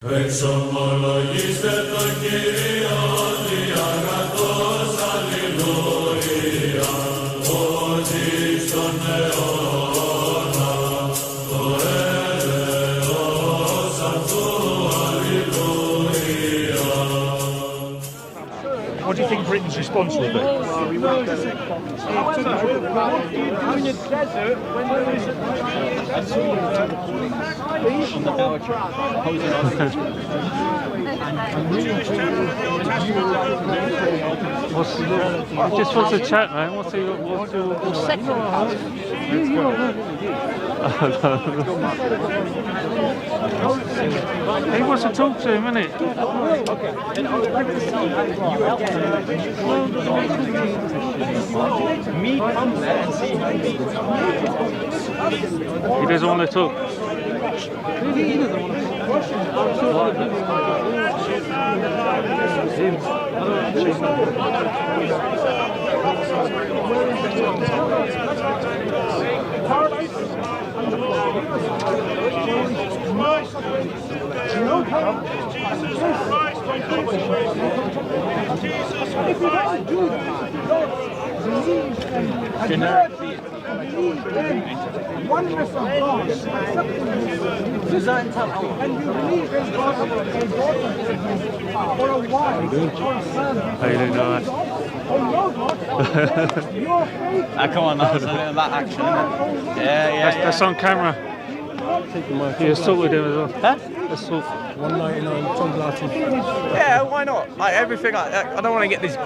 Εξομολογήστε τον Κύριο διαγρατός, αλληλούια, ότι στον αιώνα το έλεος αυτού, αλληλούια. What do you think Britain's response will be? He just wants to chat, man. What's your He wants to talk to him, innit? Me come there and see He doesn't want to talk. Oneness of God, and you believe in God or a wife or a son. Oh, you didn't know that? Oh no, God, your faith. come on, that was that action, isn't it? Yeah. That's on camera. You assaulted him as well. Huh? Assault. 199 sunglasses. Yeah, why not? Like everything, I don't want to get these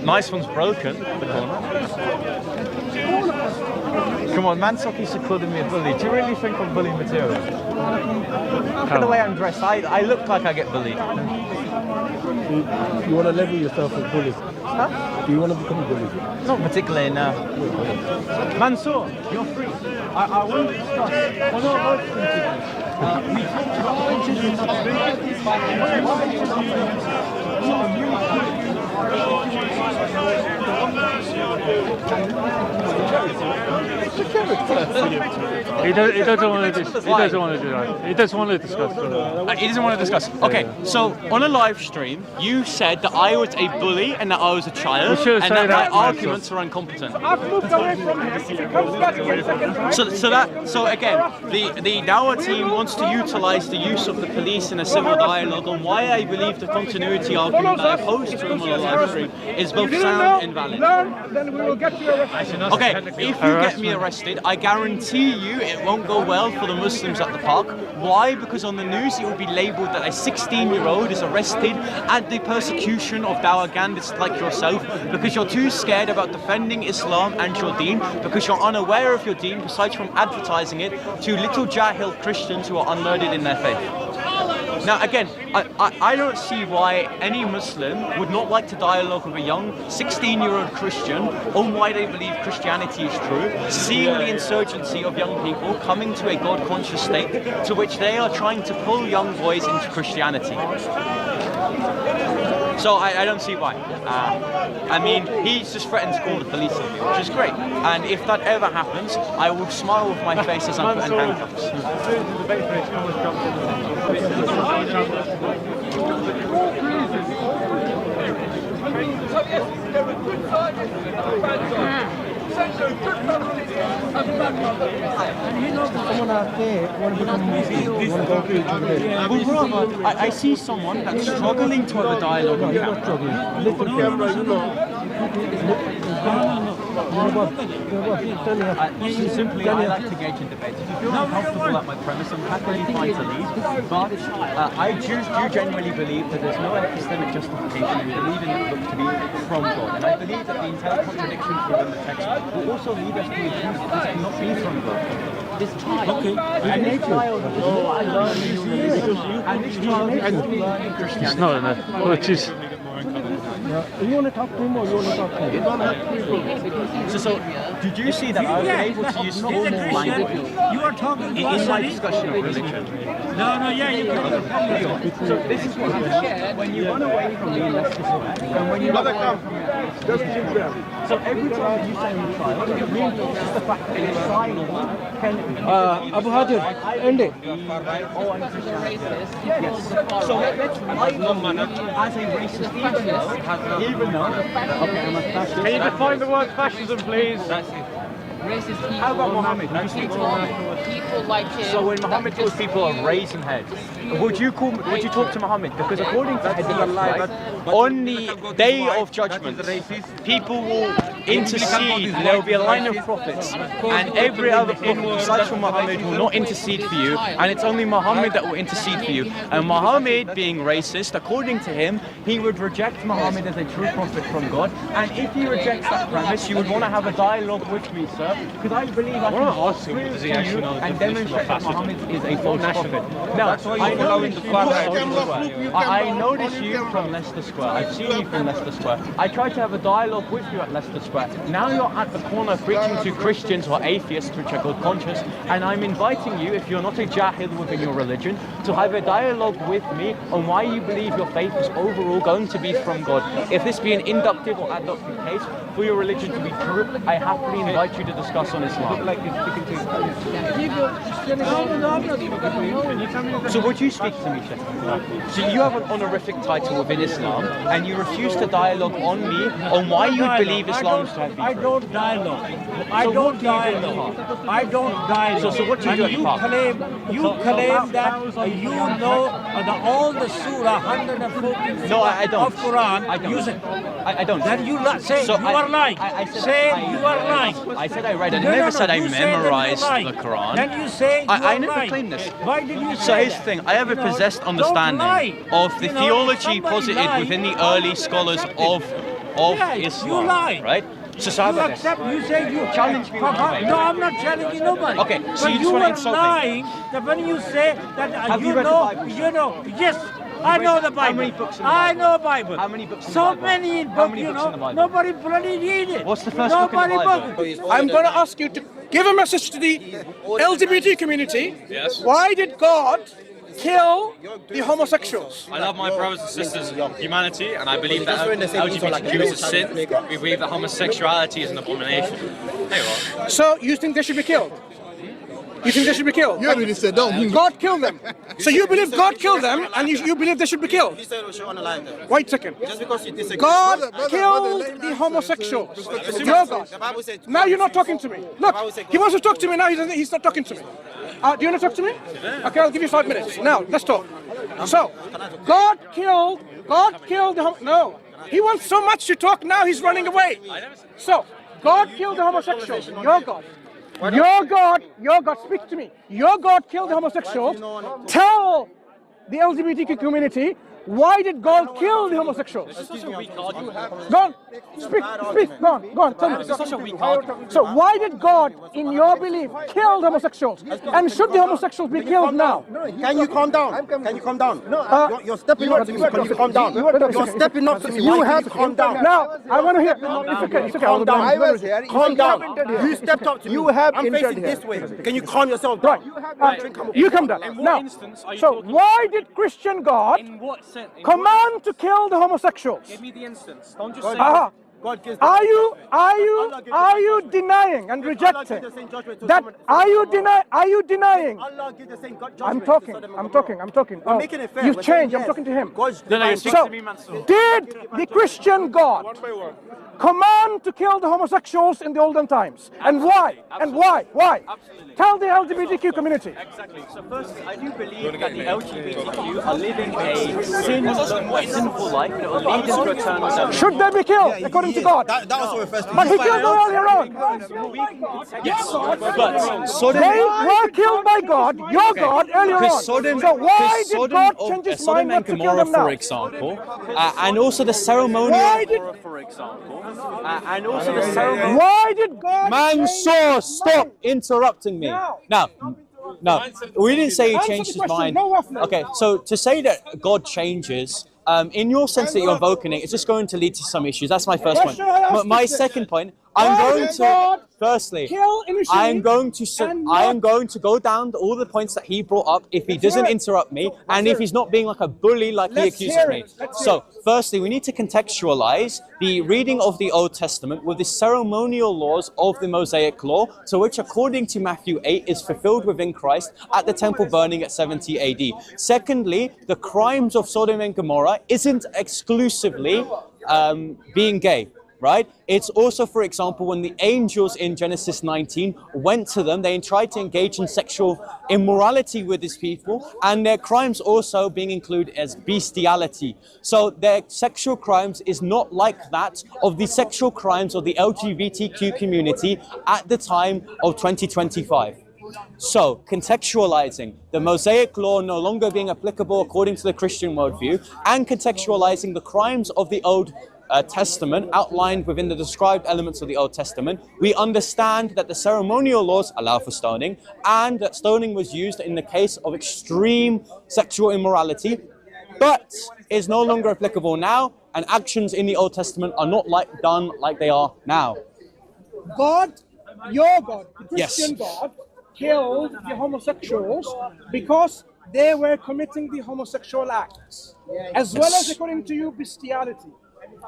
nice ones broken. The corner. Come on, Mansur keeps calling me a bully. Do you really think I'm bully material? Look at the way I'm dressed. I look like I get bullied. You want to level yourself with bullies? Huh? Do you want to become a bully? Not particularly now. Mansur, you're free. I want to discuss. We talked He doesn't want to. He doesn't want to do that. He doesn't want to discuss. He doesn't want to discuss. Okay, so on a live stream, you said that I was a bully and that I was a child, You and that my arguments are incompetent. I've moved away from him. He comes back again second time. So again, the Dawa team wants to utilize the use of the police in a civil dialogue on why I believe the continuity argument that I posed to him on a live stream is both sound and valid. Learn, then we will get you arrested. Okay, if you get me arrested, I guarantee you it won't go well for the Muslims at the park. Why? Because on the news it will be labelled that a 16-year-old is arrested at the persecution of Dawagandists like yourself because you're too scared about defending Islam and your deen, because you're unaware of your deen besides from advertising it to little jahil Christians who are unlearned in their faith. Now again, I don't see why any Muslim would not like to dialogue with a young 16-year-old Christian on why they believe Christianity is true, seeing the insurgency of young people coming to a God-conscious state to which they are trying to pull young boys into Christianity. So I don't see why. I mean, he's just threatened to call the police on me, which is great. And if that ever happens, I will smile with my face as I'm put in handcuffs. Someone out there want to become Muslim, want to go through tribulation. Well, brother, I see someone that's struggling to have a dialogue with You're not struggling. Listen, camera, you know. Simply, I like to engage in debates. If you feel uncomfortable at my premise, I'm happily fine to leave. But I do genuinely believe that there's no epistemic justification in believing the book to be from God. And I believe that the entire contradictions within the text will also lead us to accuse that this cannot be from God. This child, and this child is learning Christianity. It's not enough. Which is. You want to talk to him or you want to talk to him? So, did you see that I was able to use formal language You are talking to in us, my Sadi? discussion of religion? No, yeah, you can. So this is what happens when you run away from me in Leicester Square, and when you run away from me. So every time you say I'm trial, it means just the fact that you're trying can. Abu Hadir, end it. Oh, I'm just yes. So let's I as a racist, even though okay, I'm a fascist. Can you define the word fascism, please? Racist people. How about Muhammad? People like him. So when Muhammad calls people are raising heads, would you talk to Muhammad? Because according to Hadith, right, on the day of judgment, people will intercede. There will be a line of prophets, and every other prophet besides from Muhammad will not intercede for you, and it's only Muhammad that will intercede for you. And Muhammad, being racist, according to him, he would reject Muhammad as a true prophet from God. And if he rejects that premise, you would want to have a dialogue with me, sir. Because I believe I can ask him, does he actually know and demonstrate that Muhammad is a false prophet. Now, I noticed you from Leicester Square. I've seen you from Leicester Square. I tried to have a dialogue with you at Leicester Square. Now you're at the corner preaching to Christians or atheists, which are God conscious, and I'm inviting you, if you're not a jahil within your religion, to have a dialogue with me on why you believe your faith is overall going to be from God. If this be an inductive or adductive case for your religion to be true, I happily invite you to discuss on Islam. So would you speak to me, Sheikh? So you have an honorific title within Islam, and you refuse to dialogue on me on why you believe Islam is to have I don't dialogue. I don't dialogue. I don't dialogue. So what do you do at the park? You claim that you know all the surah 140 No, I don't. of Quran. I don't. You say, I don't. then you say So you are lying. I said say I- you are lying. I said I read it. I No, never no, said I you say that you're memorized lying. the Quran. Then you say you I are never lying. claimed this. Why did you say So here's that? the thing, I have a possessed Don't understanding lie. of the You know, theology somebody posited lies, within the I early will scholars accept of Yeah, Islam. you lie. Right? So how You about this? accept, you say you Challenge me with debate. No, I'm not challenging nobody. Okay, so but you just want to are insult me. lying that when you say that Have you read the Bible, sir? yes, I know the Bible. How many books in the I Bible? know Bible. How many books in so the Bible? many in How book, many you books in the know. Bible? Nobody bloody read it. What's the first book in the Nobody Bible? I'm going to ask you to give a message to the LGBT community. Yes. Why did God kill the homosexuals? I love my brothers and sisters in humanity, and I believe that LGBTQ is a sin. We believe that homosexuality is an abomination. There you are. So you think they should be killed? You think they should be killed? You already said don't. God killed them. So you believe God killed them, and you believe they should be killed? Wait a second. Just because you disagree. God Brother, killed let him the answer. homosexuals. Respect. Your God. The Bible said- Now you're not talking to me. Look, he wants to talk to me now. He's not talking to me. Do you want to talk to me? Okay, I'll give you 5 minutes. Now let's talk. So, God killed the no. He wants so much to talk. Now he's running away. So, God killed the homosexuals. Your God. Your God, speak to me. Your God killed the homosexuals. Tell the LGBTQ community, why did God kill the homosexuals? Go on, speak, go on, tell me. So why did God, in your belief, kill the homosexuals? And should the homosexuals be killed now? Can you calm down? Can you calm down? You're stepping up to me. Can you calm down? You're stepping up to me. You have to calm down. Now, I want to hear. It's okay. Calm down. I was here. Calm down. You stepped up to me. You have I'm entered facing here. this way. Can you calm yourself Right. down? You come down. Now, instance are you so talking why did Christian God In what sense? command to kill the homosexuals? Give me the instance. Don't just say. Aha. God gives Are you denying and rejecting that? Are you denying? Allah gives the same judgment. I'm talking. We're making it fair. You've We're saying changed. I'm yes. talking to him. God's No, you're divine- speaking So, to me, Mansur. did the Christian God command to kill the homosexuals in the olden times? And why? And why? Absolutely. Tell the LGBTQ community. Exactly. So first, I do believe that the LGBTQ are living a sinful life that will lead them to eternal damnation. Should they be killed according to God? That also refers to But he killed them earlier on. Yes, but Sodom. They were killed by God, your God, earlier on. Sodom, So why did Sodom, God change his Sodom mind and not to kill Gomorrah, them now? for example, and also the ceremonial Why did- Gomorrah, for example, And also the ceremony. Why did God Mansur, change his stop mind? interrupting me. No, we didn't say he Answer changed the his question, mind. no waffling. Okay, so to say that God changes in your sense that you're invoking it, it's just going to lead to some issues. That's my first point. Question I asked My is this. second point, I'm going to, firstly, kill initially I am going to go down all the points that he brought up if he doesn't interrupt me, and if he's not being like a bully like he accuses me. So, firstly, we need to contextualize the reading of the Old Testament with the ceremonial laws of the Mosaic Law, to which, according to Matthew 8, is fulfilled within Christ at the temple burning at 70 AD. Secondly, the crimes of Sodom and Gomorrah isn't exclusively being gay. Right? It's also, for example, when the angels in Genesis 19 went to them, they tried to engage in sexual immorality with these people, and their crimes also being included as bestiality. So their sexual crimes is not like that of the sexual crimes of the LGBTQ community at the time of 2025. So, contextualizing the Mosaic Law no longer being applicable according to the Christian worldview, and contextualizing the crimes of the Old Testament outlined within the described elements of the Old Testament, we understand that the ceremonial laws allow for stoning, and that stoning was used in the case of extreme sexual immorality, but is no longer applicable now, and actions in the Old Testament are not done like they are now. God, your God, the Yes. Christian God, killed the homosexuals because they were committing the homosexual acts, as well as, according to you, bestiality.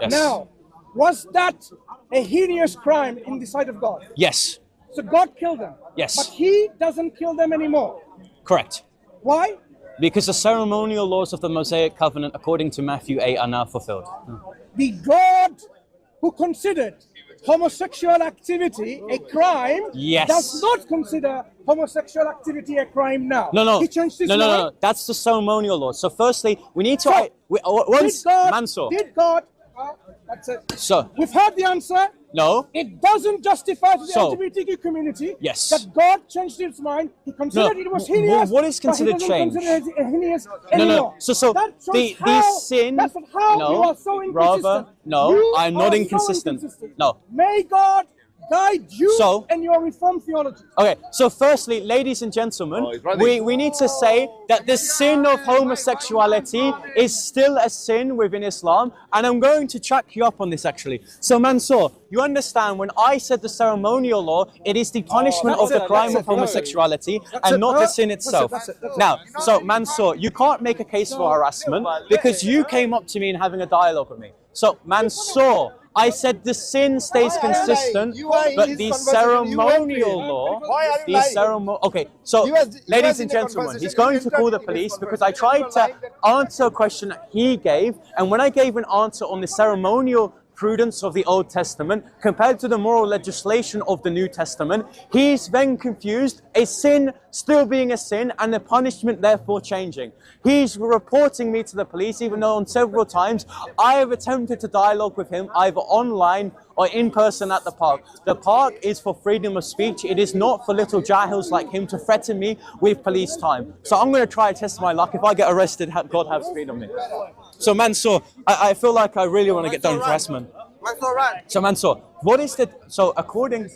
Yes. Now, was that a heinous crime in the sight of God? Yes. So God killed them. Yes. But he doesn't kill them anymore. Correct. Why? Because the ceremonial laws of the Mosaic Covenant, according to Matthew 8, are now fulfilled. The God who considered homosexual activity a crime does not consider homosexual activity a crime now. No. He changed his mind? No. That's the ceremonial law. So firstly, we need to... Mansur. Did God... that's it. So... We've heard the answer. No. It doesn't justify to the LGBTQ community that God changed his mind. He considered it was heinous. What is considered change? Consider it heinous anymore. No. So the sin... That's how you are so inconsistent. Brother, no, You I'm not are inconsistent. No. May God guide you and your Reformed theology. Okay, so firstly, ladies and gentlemen, we need to say that the sin of homosexuality is still a sin within Islam, and I'm going to track you up on this actually. So Mansur, you understand when I said the ceremonial law, it is the punishment of the crime of homosexuality and not the sin itself. Now, so Mansur, you can't make a case for harassment because you came up to me and having a dialogue with me. So Mansur, I said the sin stays consistent, but the ceremonial law, okay, so ladies and gentlemen, he's going to call the police because I tried to answer a question that he gave, and when I gave an answer on the ceremonial prudence of the Old Testament compared to the moral legislation of the New Testament, he's then confused a sin still being a sin and the punishment therefore changing. He's reporting me to the police even though on several times I have attempted to dialogue with him either online or in person at the park. The park is for freedom of speech. It is not for little jahils like him to threaten me with police time. So I'm going to try to test my luck. If I get arrested, God have speed on me. So Mansur, I feel like I really want to get done with harassment. So Mansur, what is the, so according,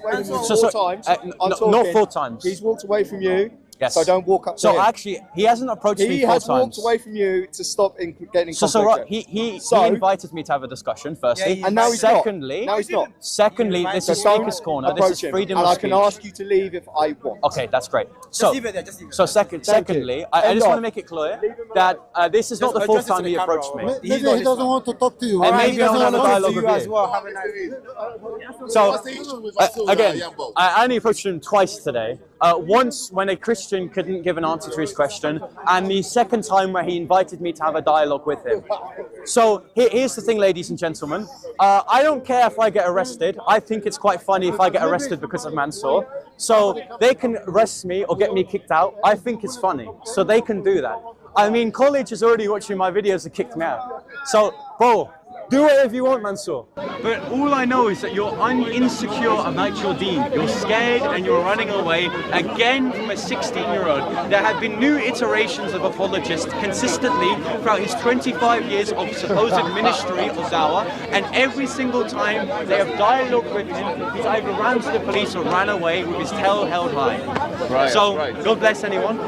not 4 times. He's walked away from you. Yes. So don't walk up to him. So actually, he hasn't approached me 4 times. He has walked away from you to stop getting in conflict. So right, he invited me to have a discussion, firstly. And now he's secondly, not. Now he's not. Secondly, this is Speaker's Corner. This is freedom of speech. And I can ask you to leave if I want. Okay, that's great. So secondly, I just want to make it clear that this is not the 4th time he approached me. Maybe he doesn't want to talk to you. And maybe I want to have a dialogue with you. So, again, I only approached him twice today. Once when a Christian couldn't give an answer to his question, and the second time where he invited me to have a dialogue with him. So here's the thing, ladies and gentlemen. I don't care if I get arrested. I think it's quite funny if I get arrested because of Mansur. So they can arrest me or get me kicked out. I think it's funny. So they can do that. I mean, college is already watching my videos and kicked me out. So, bro, do whatever you want, Mansur. But all I know is that you're insecure about your deen. You're scared and you're running away again from a 16-year-old. There have been new iterations of apologists consistently throughout his 25 years of supposed ministry of dawah, and every single time they have dialogued with him, he's either ran to the police or ran away with his tail held high. God bless anyone.